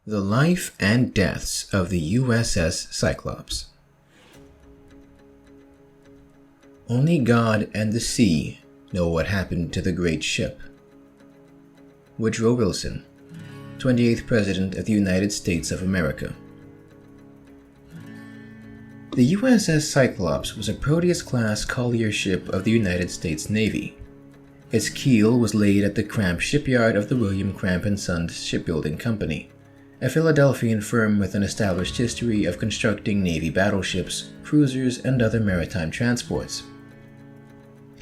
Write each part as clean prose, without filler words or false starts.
The Life and Deaths of the USS Cyclops. Only God and the sea know what happened to the great ship. Woodrow Wilson, 28th President of the United States of America. The USS Cyclops was a Proteus-class collier ship of the United States Navy. Its keel was laid at the Cramp shipyard of the William Cramp & Sons Shipbuilding Company, a Philadelphian firm with an established history of constructing Navy battleships, cruisers, and other maritime transports.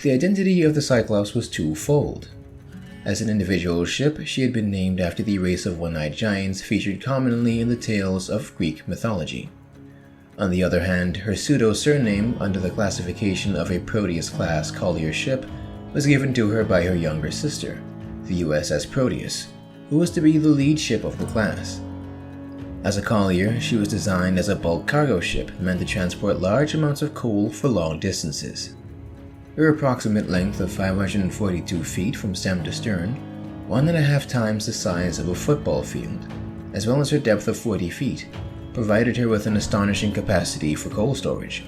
The identity of the Cyclops was twofold. As an individual ship, she had been named after the race of one-eyed giants featured commonly in the tales of Greek mythology. On the other hand, her pseudo-surname, under the classification of a Proteus-class collier ship, was given to her by her younger sister, the USS Proteus, who was to be the lead ship of the class. As a collier, she was designed as a bulk cargo ship meant to transport large amounts of coal for long distances. Her approximate length of 542 feet from stem to stern, 1.5 times the size of a football field, as well as her depth of 40 feet, provided her with an astonishing capacity for coal storage.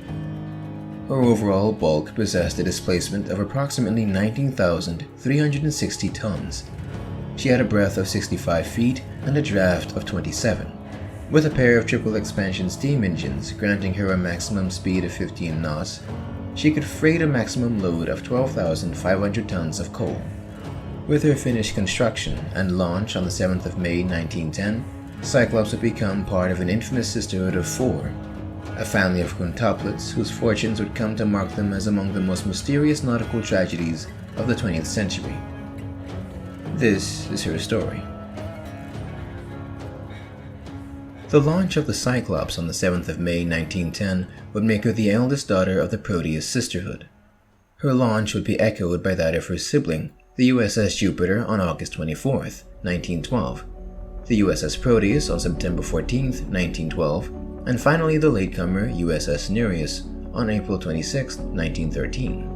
Her overall bulk possessed a displacement of approximately 19,360 tons. She had a breadth of 65 feet and a draft of 27, with a pair of triple expansion steam engines granting her a maximum speed of 15 knots. She could freight a maximum load of 12,500 tons of coal. With her finished construction and launch on the 7th of May 1910, Cyclops would become part of an infamous sisterhood of four, a family of quintuplets whose fortunes would come to mark them as among the most mysterious nautical tragedies of the 20th century. This is her story. The launch of the Cyclops on the 7th of May 1910 would make her the eldest daughter of the Proteus sisterhood. Her launch would be echoed by that of her sibling, the USS Jupiter, on August 24, 1912, the USS Proteus on September 14, 1912, and finally the latecomer USS Nereus on April 26, 1913.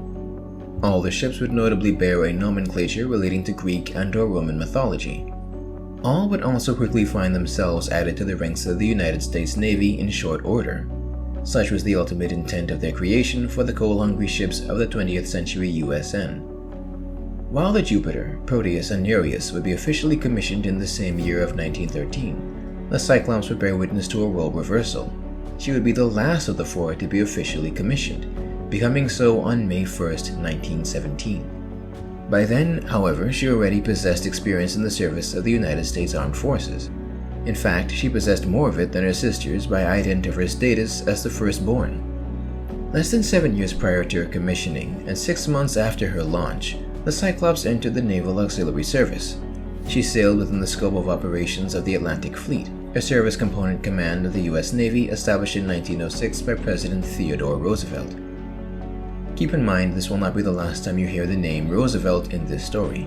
All the ships would notably bear a nomenclature relating to Greek and/or Roman mythology. All would also quickly find themselves added to the ranks of the United States Navy in short order. Such was the ultimate intent of their creation for the coal-hungry ships of the 20th century USN. While the Jupiter, Proteus, and Nereus would be officially commissioned in the same year of 1913, the Cyclops would bear witness to a role reversal. She would be the last of the four to be officially commissioned, becoming so on May 1, 1917. By then, however, she already possessed experience in the service of the United States Armed Forces. In fact, she possessed more of it than her sisters by ident of her status as the firstborn. Less than 7 years prior to her commissioning, and 6 months after her launch, the Cyclops entered the Naval Auxiliary Service. She sailed within the scope of operations of the Atlantic Fleet, a service component command of the U.S. Navy established in 1906 by President Theodore Roosevelt. Keep in mind, this will not be the last time you hear the name Roosevelt in this story.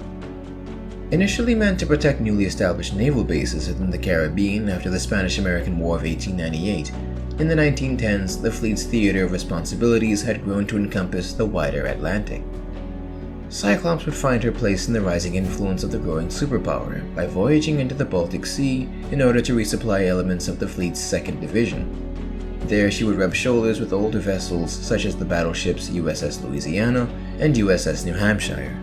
Initially meant to protect newly established naval bases within the Caribbean after the Spanish-American War of 1898, in the 1910s, the fleet's theater of responsibilities had grown to encompass the wider Atlantic. Cyclops would find her place in the rising influence of the growing superpower by voyaging into the Baltic Sea in order to resupply elements of the fleet's 2nd Division. There she would rub shoulders with older vessels such as the battleships USS Louisiana and USS New Hampshire.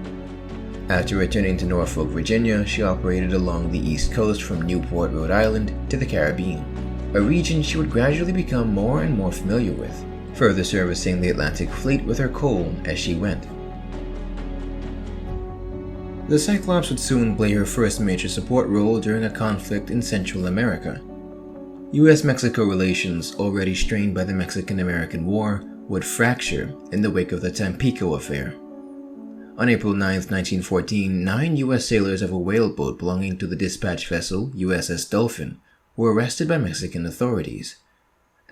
After returning to Norfolk, Virginia, she operated along the east coast from Newport, Rhode Island to the Caribbean, a region she would gradually become more and more familiar with, further servicing the Atlantic Fleet with her coal as she went. The Cyclops would soon play her first major support role during a conflict in Central America. U.S.-Mexico relations, already strained by the Mexican-American War, would fracture in the wake of the Tampico affair. On April 9, 1914, 9 U.S. sailors of a whaleboat belonging to the dispatch vessel USS Dolphin were arrested by Mexican authorities.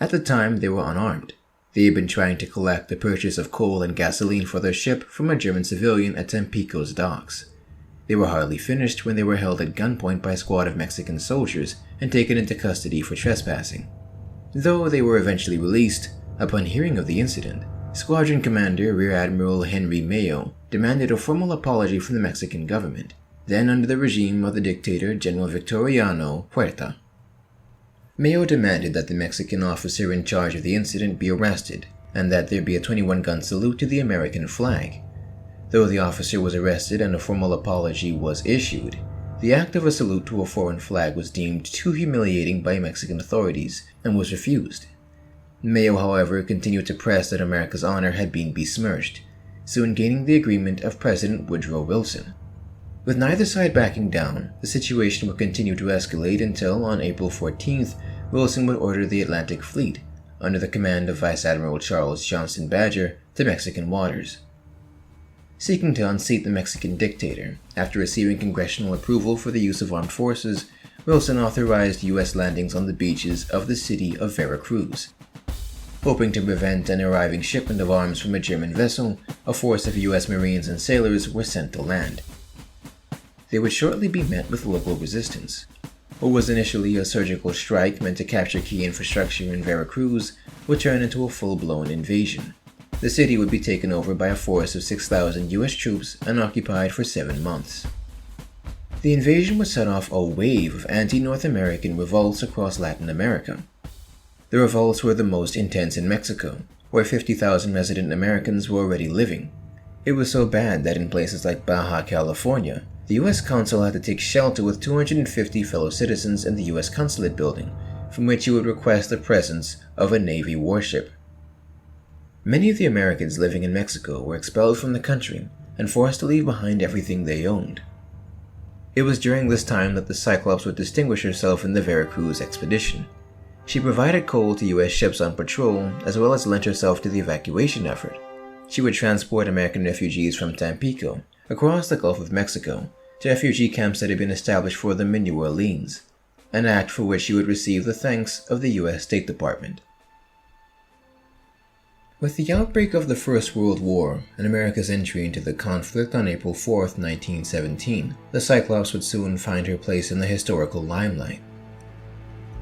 At the time, they were unarmed. They had been trying to collect the purchase of coal and gasoline for their ship from a German civilian at Tampico's docks. They were hardly finished when they were held at gunpoint by a squad of Mexican soldiers and taken into custody for trespassing. Though they were eventually released, upon hearing of the incident, Squadron Commander Rear Admiral Henry Mayo demanded a formal apology from the Mexican government, then under the regime of the dictator General Victoriano Huerta. Mayo demanded that the Mexican officer in charge of the incident be arrested and that there be a 21-gun salute to the American flag. Though the officer was arrested and a formal apology was issued, the act of a salute to a foreign flag was deemed too humiliating by Mexican authorities and was refused. Mayo, however, continued to press that America's honor had been besmirched, soon gaining the agreement of President Woodrow Wilson. With neither side backing down, the situation would continue to escalate until, on April 14th, Wilson would order the Atlantic Fleet, under the command of Vice Admiral Charles Johnston Badger, to Mexican waters. Seeking to unseat the Mexican dictator, after receiving congressional approval for the use of armed forces, Wilson authorized U.S. landings on the beaches of the city of Veracruz. Hoping to prevent an arriving shipment of arms from a German vessel, a force of U.S. Marines and sailors were sent to land. They would shortly be met with local resistance. What was initially a surgical strike meant to capture key infrastructure in Veracruz would turn into a full-blown invasion. The city would be taken over by a force of 6,000 U.S. troops and occupied for 7 months. The invasion would set off a wave of anti-North American revolts across Latin America. The revolts were the most intense in Mexico, where 50,000 resident Americans were already living. It was so bad that in places like Baja California, the U.S. consul had to take shelter with 250 fellow citizens in the U.S. consulate building, from which he would request the presence of a Navy warship. Many of the Americans living in Mexico were expelled from the country and forced to leave behind everything they owned. It was during this time that the Cyclops would distinguish herself in the Veracruz expedition. She provided coal to U.S. ships on patrol, as well as lent herself to the evacuation effort. She would transport American refugees from Tampico across the Gulf of Mexico to refugee camps that had been established for them in New Orleans, an act for which she would receive the thanks of the U.S. State Department. With the outbreak of the First World War and America's entry into the conflict on April 4, 1917, the Cyclops would soon find her place in the historical limelight.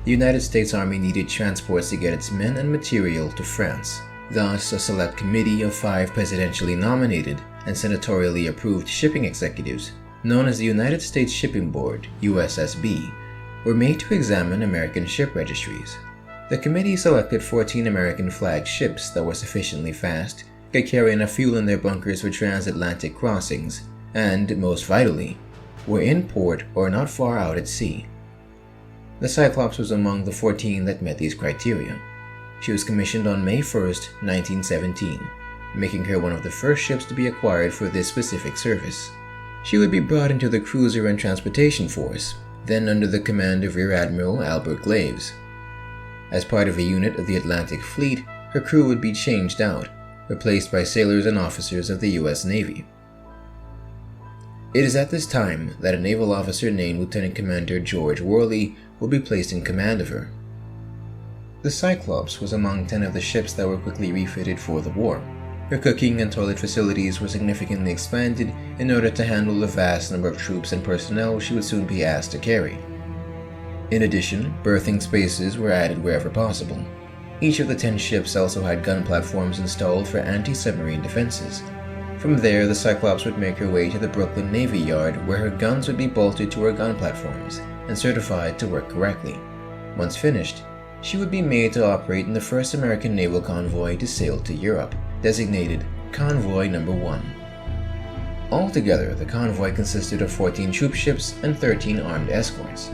The United States Army needed transports to get its men and material to France. Thus, a select committee of 5 presidentially nominated and senatorially approved shipping executives, known as the United States Shipping Board, USSB, were made to examine American ship registries. The committee selected 14 American-flagged ships that were sufficiently fast, could carry enough fuel in their bunkers for transatlantic crossings, and, most vitally, were in port or not far out at sea. The Cyclops was among the 14 that met these criteria. She was commissioned on May 1, 1917, making her one of the first ships to be acquired for this specific service. She would be brought into the Cruiser and Transportation Force, then under the command of Rear Admiral Albert Glaves. As part of a unit of the Atlantic Fleet, her crew would be changed out, replaced by sailors and officers of the U.S. Navy. It is at this time that a naval officer named Lieutenant Commander George Worley will be placed in command of her. The Cyclops was among 10 of the ships that were quickly refitted for the war. Her cooking and toilet facilities were significantly expanded in order to handle the vast number of troops and personnel she would soon be asked to carry. In addition, berthing spaces were added wherever possible. Each of the 10 ships also had gun platforms installed for anti-submarine defenses. From there, the Cyclops would make her way to the Brooklyn Navy Yard, where her guns would be bolted to her gun platforms and certified to work correctly. Once finished, she would be made to operate in the first American naval convoy to sail to Europe, designated Convoy No. 1. Altogether, the convoy consisted of 14 troop ships and 13 armed escorts.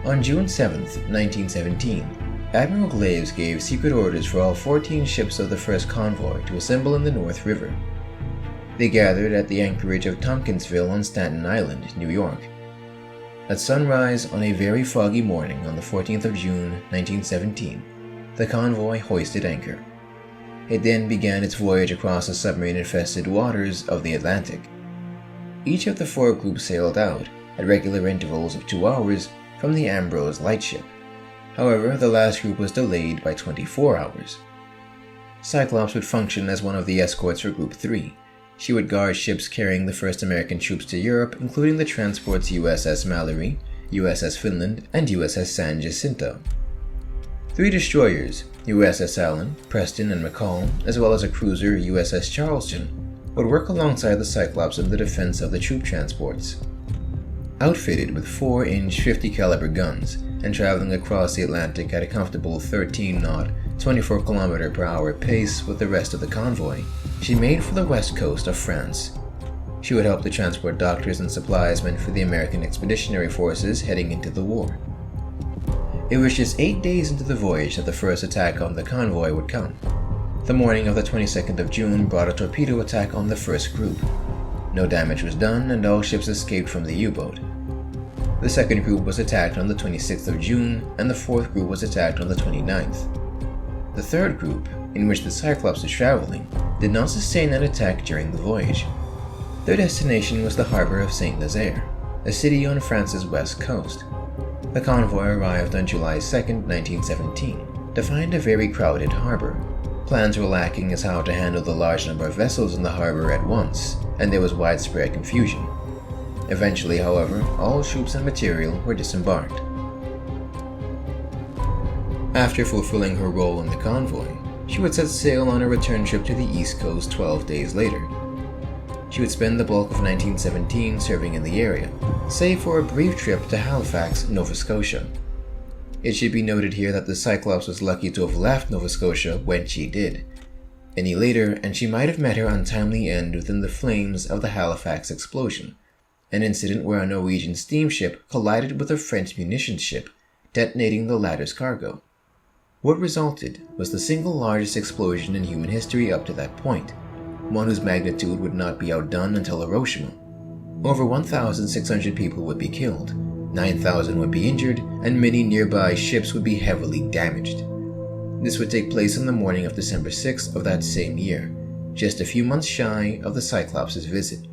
On June 7, 1917, Admiral Glaves gave secret orders for all 14 ships of the first convoy to assemble in the North River. They gathered at the anchorage of Tompkinsville on Staten Island, New York. At sunrise on a very foggy morning on the 14th of June, 1917, the convoy hoisted anchor. It then began its voyage across the submarine-infested waters of the Atlantic. Each of the 4 groups sailed out, at regular intervals of 2 hours, from the Ambrose lightship. However, the last group was delayed by 24 hours. Cyclops would function as one of the escorts for Group 3. She would guard ships carrying the first American troops to Europe, including the transports USS Mallory, USS Finland, and USS San Jacinto. 3 destroyers, USS Allen, Preston, and McCall, as well as a cruiser, USS Charleston, would work alongside the Cyclops in the defense of the troop transports. Outfitted with 4-inch 50 caliber guns, and traveling across the Atlantic at a comfortable 13-knot, 24-km/h pace with the rest of the convoy, she made for the west coast of France. She would help to transport doctors and supplies meant for the American Expeditionary Forces heading into the war. It was just 8 days into the voyage that the first attack on the convoy would come. The morning of the 22nd of June brought a torpedo attack on the first group. No damage was done and all ships escaped from the U-boat. The second group was attacked on the 26th of June and the fourth group was attacked on the 29th. The third group, in which the Cyclops was traveling, did not sustain an attack during the voyage. Their destination was the harbor of Saint Nazaire, a city on France's west coast. The convoy arrived on July 2, 1917, to find a very crowded harbor. Plans were lacking as how to handle the large number of vessels in the harbor at once, and there was widespread confusion. Eventually, however, all troops and material were disembarked. After fulfilling her role in the convoy, she would set sail on a return trip to the East Coast 12 days later. She would spend the bulk of 1917 serving in the area, save for a brief trip to Halifax, Nova Scotia. It should be noted here that the Cyclops was lucky to have left Nova Scotia when she did. Any later, and she might have met her untimely end within the flames of the Halifax explosion, an incident where a Norwegian steamship collided with a French munitions ship, detonating the latter's cargo. What resulted was the single largest explosion in human history up to that point, one whose magnitude would not be outdone until Hiroshima. Over 1,600 people would be killed, 9,000 would be injured, and many nearby ships would be heavily damaged. This would take place on the morning of December 6th of that same year, just a few months shy of the Cyclops' visit.